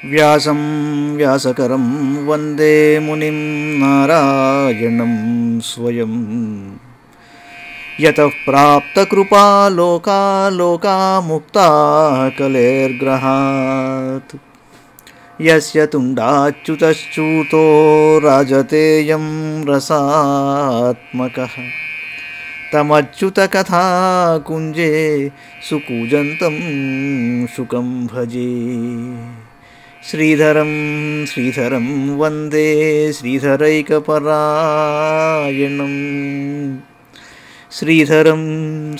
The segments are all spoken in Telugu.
వ్యాసం వ్యాసకరం వందే మునిం నారాయణం స్వయం. యతః ప్రాప్తకృపా లోకా లోకాముక్తా కలేర్గ్రహాత్. యస్య తుండాచ్యుతశ్చ్యుతో రాజతేయం రసాత్మకః. తమచ్యుతకథాకుంజే సుకూజంతం శుకం భజే. శ్రీధరం శ్రీధరం వందే శ్రీధరైకపరాయణం. శ్రీధరం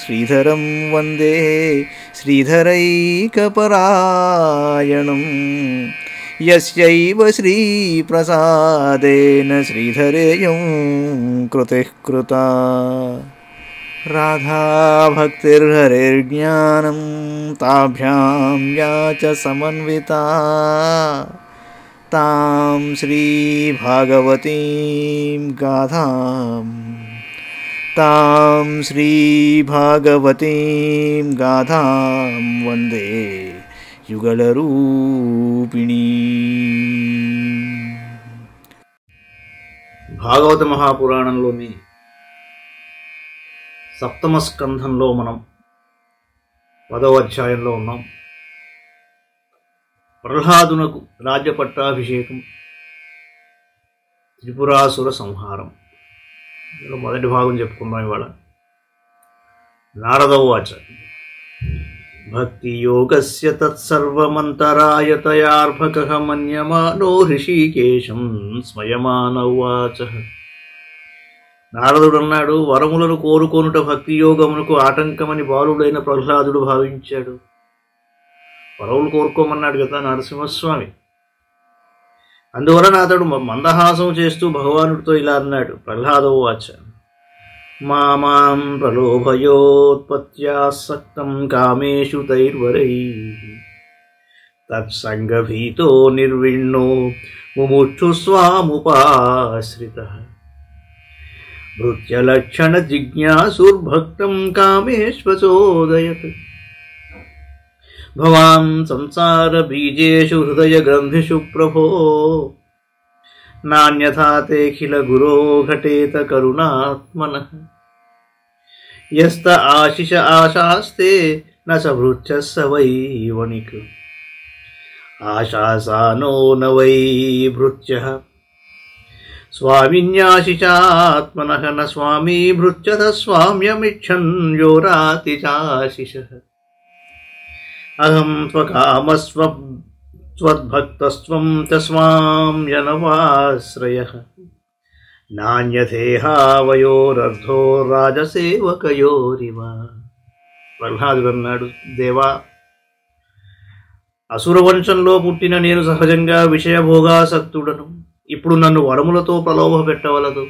శ్రీధరం వందే శ్రీధరైకపరాయణం. యస్యైవ శ్రీప్రసాదేన శ్రీధరేయం కృతిః కృతా. రాధాభక్తిర్హరిర్జ్ఞానం తాభ్యాం యా చ సమన్వితా. తాం శ్రీభాగవతీం గాథాం వందే యుగళరూపిణీ. భాగవత మహాపురాణంలోని సప్తమ స్కంధంలో మనం 10వ అధ్యాయంలో ఉన్నాం. ప్రహ్లాదునకు రాజ్య పట్టాభిషేకం, త్రిపురాసుర సంహారం. ఇందులో మొదటి భాగం చెప్పుకున్నాం ఇవాళ. నారద ఉవాచ భక్తి యోగస్య తత్సర్వమంతరాయతయార్భకః మన్యమానో హృషీకేశం స్మయమాన ఉవాచ. నారదుడు అన్నాడు, వరములను కోరుకొనుట భక్తి యోగమునకు ఆటంకమని బాలుడైన ప్రహ్లాదుడు భావించాడు. వరములు కోరుకోమన్నాడు కదా నరసింహస్వామి. అందువలన అతడు మందహాసం చేస్తూ భగవానుడితో ఇలా అన్నాడు. ప్రహ్లాదో వాచ మాం ప్రలోభయోత్పత్యాసక్తం కామేషు తైర్వరైః తత్సంగభీతో నిర్విణ్ణో ముముక్షుస్వాముపాశ్రితః భృత్యలక్షణ జిజ్ఞాసుర్భక్తం కామేష్వచోదయత్. భవాన్ సంసార బీజేషు హృదయ గ్రంథిషు ప్రభో నాన్యథా తేఖిల గురో ఘటేత కరుణాత్మనః. యస్త ఆశిష ఆశాస్తే న స భృత్యః స వై వణిక్ ఆశాసానో న వై భృత్యః. స్వామిన్యాశిషాత్మనః న స్వామీ భృత్యః స్వామ్యమిచ్చన్ యోరాతి చాశిషః. అహం త్వకామస్త్వద్భక్తస్త్వం చ స్వామ్యనవాశ్రయః నాన్యథేహావయోరర్ధో రాజసేవకయోరివ. ప్రహ్లాదుడు అన్నాడు, దేవా, అసురవంశంలో పుట్టిన నేను సహజంగా విషయభోగాసక్తుడను. ఇప్పుడు నన్ను వరములతో ప్రలోభ పెట్టవలదు.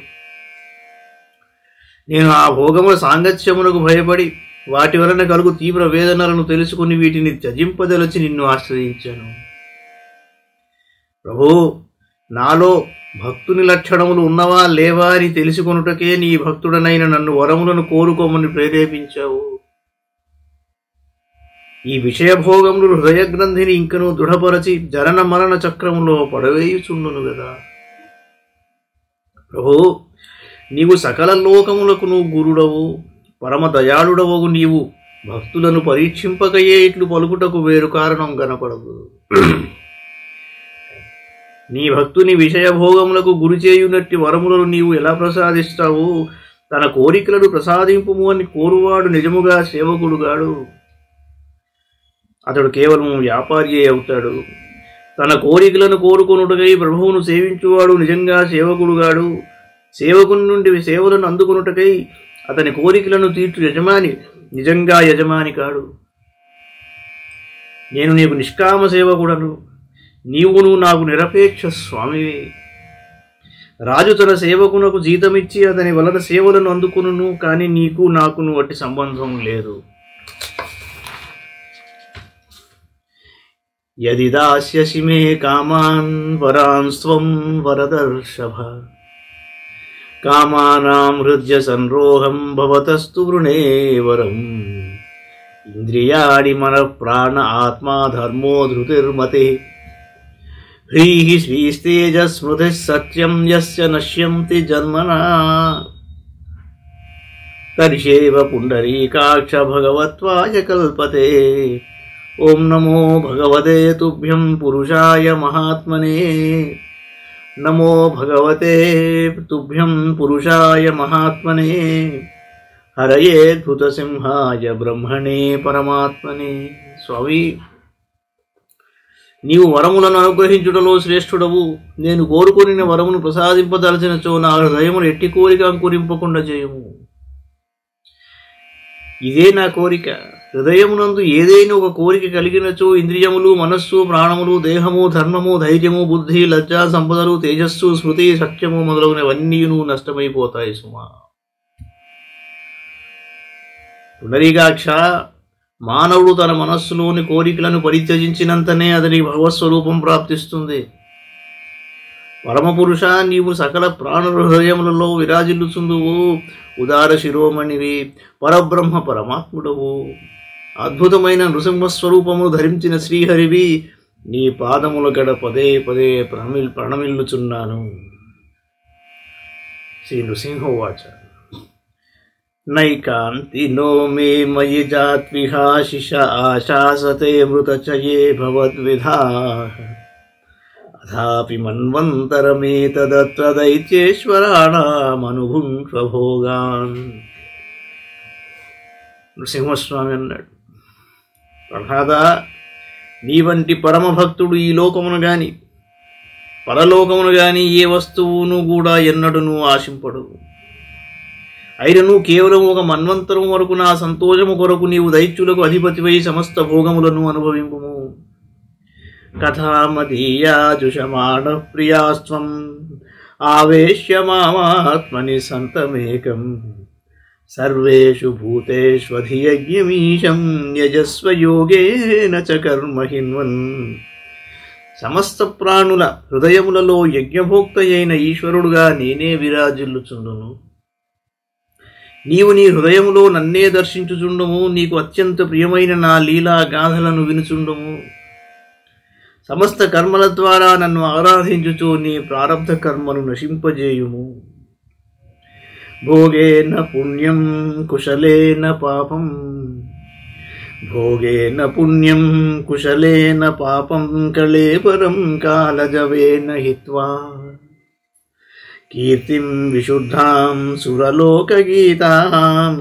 నేను ఆ భోగముల సాంగత్యమునకు భయపడి వాటి వలన కలుగు తీవ్ర వేదనలను తెలుసుకుని వీటిని త్యజింపదలచి నిన్ను ఆశ్రయించాను. ప్రభు, నాలో భక్తుని లక్షణములు ఉన్నవా లేవా అని తెలుసుకొనుటకే నీ భక్తుడనైన నన్ను వరములను కోరుకోమని ప్రేరేపించావు. ఈ విషయభోగములు హృదయగ్రంథిని ఇంకనూ దృఢపరచి జనన మరణ చక్రములో పడవేయుచుండును గదా. ప్రభు, నీవు సకల లోకములకు నువ్వు గురుడవు, పరమ దయాళుడవగు నీవు భక్తులను పరీక్షింపకయే ఇట్లు పలుకుటకు వేరు కారణం కనపడదు. నీ భక్తుని విషయభోగములకు గురి చేయునట్టి వరములను నీవు ఎలా ప్రసాదిస్తావు? తన కోరికలను ప్రసాదింపుము అని కోరువాడు నిజముగా సేవకుడుగాడు. అతడు కేవలం వ్యాపారియే అవుతాడు. తన కోరికలను కోరుకొనుటకై ప్రభువును సేవించువాడు నిజంగా సేవకుడుగాడు. సేవకుని నుండి సేవలను అందుకొనుటకై అతని కోరికలను తీర్చు యజమాని నిజంగా యజమాని కాడు. నేను నీకు నిష్కామ సేవకుడను, నీవును నాకు నిరపేక్ష స్వామివే. రాజు తన సేవకునకు జీతమిచ్చి అతని వలన సేవలను అందుకును, కానీ నీకు నాకును అట్టి సంబంధం లేదు. యది దాస్యసి మే కామాన్ వరాన్స్త్వం వరదర్షభ కామానాం హృద్య సంరోహం భవతస్తు వృణే వరం. ఇంద్రియాణి మన ప్రాణ ఆత్మా ధర్మో ధృతిర్మతే హ్రీః శ్రీస్తేజస్మృతిः సత్యం యస్య నశ్యంతి జన్మనా తర్షేవ పుండరీకాక్ష భగవత్వాయ కల్పతే. ఓం నమో భగవతే తుభ్యం పురుషాయ మహాత్మనే. నమో భగవతే తుభ్యం పురుషాయ మహాత్మనే. హరయేద్భుత సింహాయ బ్రహ్మణే పరమాత్మనే. స్వామి, నీవు వరములను అనుగ్రహించుటలో శ్రేష్ఠుడవు. నేను కోరుకుని వరమును ప్రసాదింపదలచినచో నా హృదయమును ఎట్టి కోరిక అంకురింపకుండా చేయము. ఇదే నా కోరిక. హృదయమునందు ఏదైనా ఒక కోరిక కలిగినచో ఇంద్రియములు, మనస్సు, ప్రాణములు, దేహము, ధర్మము, ధైర్యము, బుద్ధి, లజ్జ, సంపదలు, తేజస్సు, స్మృతి, సత్యము మొదలగునవన్నీ నష్టమైపోతాయి సుమా. పుండరీకాక్ష, మానవుడు తన మనస్సులోని కోరికలను పరిత్యజించినంతనే అతనికి భగవత్స్వరూపం ప్రాప్తిస్తుంది. పరమపురుష, నీవు సకల ప్రాణుల హృదయములలో విరాజిల్లుచుందువు. ఉదార శిరోమణివి, పరబ్రహ్మ పరమాత్ముడవు. అద్భుతమైన నృసింహస్వరూపమును ధరించిన శ్రీహరివి. నీ పాదముల గడ పదే పదే ప్రణమిల్లుచున్నాను. శ్రీ నృసింహోవాచ. నైకాంతి నో మే మయి జాత్విహాశిష ఆశాసతే మృతచయే భవద్విధా అథాపి మన్వంతరమేతదత్ర దైత్యేశ్వరాణమనుభుంక్షభోగాన్. నృసింహస్వామి అన్నాడు, ప్రహ్లాద, నీ వంటి పరమభక్తుడు ఈ లోకమును గాని పరలోకమును గాని ఏ వస్తువును కూడా ఎన్నడూ ఆశింపడు. అయినను కేవలం ఒక మన్వంతరం వరకు నా సంతోషము కొరకు నీవు దైత్యులకు అధిపతివై సమస్త భోగములను అనుభవింపుము. కథామదీయాజుషమాణ ప్రియాస్త్వం ఆవేశ్య మామాత్మని సంతమేకం సర్వేషు భూతేష్వధియజ్ఞమీశం యజస్వ యోగేన చ కర్మహిన్వన్. సమస్త ప్రాణుల హృదయములలో యజ్ఞభోక్త అయిన ఈశ్వరుడుగా నేనే విరాజిల్లుచుండును. నీవు నీ హృదయములో నన్నే దర్శించుచుండుము. నీకు అత్యంత ప్రియమైన నా లీలా గాథలను వినుచుండుము. సమస్త కర్మల ద్వారా నన్ను ఆరాధించుచు నీ ప్రారబ్ధ కర్మను నశింపజేయుము. భోగేన పుణ్యం కుశలేన పాపం, భోగేన పుణ్యం కుశలేన పాపం కళేపరం కాలజవేన హిత్వా కీర్తిం విశుద్ధాం సురలోకగీతాం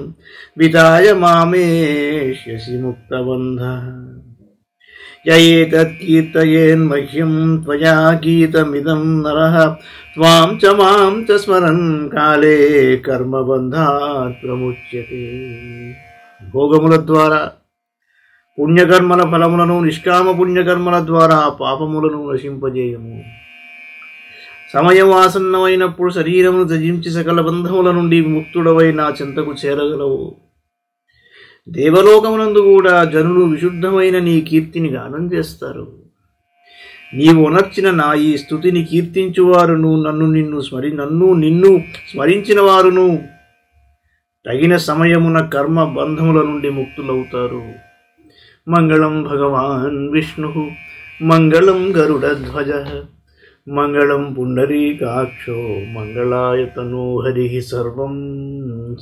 విదాయ మామేష్యసి ముక్తబంధః. యయేతత్కీర్తయేన్మహ్యం త్వయా గీతమిదం నరః త్వాం చ మాం చ స్మరన్ కాలే కర్మబంధాత్ ప్రముచ్యతే. భోగముల ద్వారా పుణ్యకర్మల ఫలములను, నిష్కామ పుణ్యకర్మల ద్వారా పాపములను నశింపజేయము. సమయం ఆసన్నమైనప్పుడు శరీరమును త్యజించి సకల బంధముల నుండి ముక్తుడవై నా చెంతకు చేరగలవు. దేవలోకమునందు కూడా జనులు విశుద్ధమైన నీ కీర్తిని గానం చేస్తారు. నీవు ఉనర్చిన నా ఈ స్తుతిని కీర్తించువారును నన్ను నిన్ను స్మరించిన వారును తగిన సమయమున కర్మ బంధముల నుండి ముక్తులవుతారు. మంగళం భగవాన్ విష్ణు, మంగళం గరుడధ్వజ, మంగళం పుండరీకాక్షో, మంగళాయ తనో హరి. సర్వం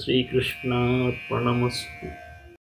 శ్రీకృష్ణార్పణమస్తు.